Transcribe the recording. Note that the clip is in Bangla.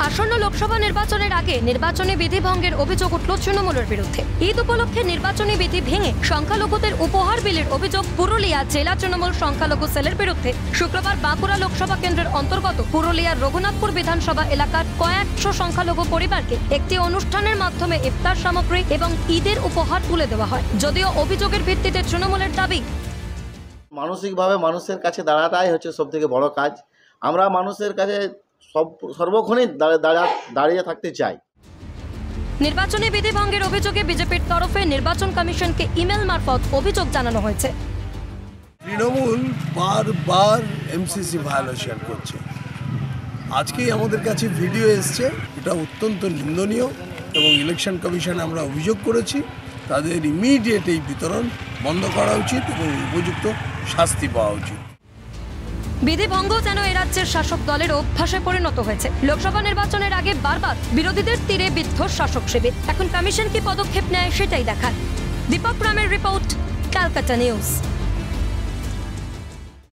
আসন্ন লোকসভা নির্বাচনের আগে নির্বাচনী বিধি ভঙ্গের অভিযোগ উঠল তৃণমূলের বিরুদ্ধে। ঈদ উপলক্ষে নির্বাচনী বিধি ভেঙে সংখ্যালঘুদের উপহার বিলির অভিযোগ পুরুলিয়া জেলা তৃণমূল সংখ্যালঘু সেলের বিরুদ্ধে শুক্রবার বাঁকুড়া লোকসভা কেন্দ্রের অন্তর্গত পুরুলিয়ার রঘুনাথপুর বিধানসভা এলাকার কয়েকশো সংখ্যালঘু পরিবারকে একটি অনুষ্ঠানের মাধ্যমে ইফতার সামগ্রী এবং ঈদের উপহার তুলে দেওয়া হয়। যদিও অভিযোগের ভিত্তিতে তৃণমূলের দাবি, মানসিকভাবে মানুষের কাছে দাঁড়াটাই হচ্ছে সবথেকে বড় কাজ। আমরা মানুষের কাছে সর্বক্ষণই দাঁড়িয়ে থাকতে চাই। নির্বাচনী বিধি ভঙ্গের অভিযোগে বিজেপির তরফে নির্বাচন কমিশনকে ইমেল মারফত অভিযোগ জানানো হয়েছে। তৃণমূল বারবার এমসিসি ভায়োলেশন করছে। আজকেই আমাদের কাছে ভিডিও এসছে, এটা অত্যন্ত নিন্দনীয় এবং ইলেকশন কমিশনে আমরা অভিযোগ করেছি। তাদের ইমিডিয়েট এই বিতরণ বন্ধ করা উচিত এবং উপযুক্ত শাস্তি পাওয়া উচিত। বিধি ভঙ্গ যেন এ রাজ্যের শাসক দলের অভ্যাসে পরিণত হয়েছে। লোকসভা নির্বাচনের আগে বারবার বিরোধীদের তীরে বিদ্ধ শাসক শিবির। এখন কমিশন কি পদক্ষেপ নেয় সেটাই দেখার। দীপক রামের রিপোর্ট, ক্যালকাটা নিউজ।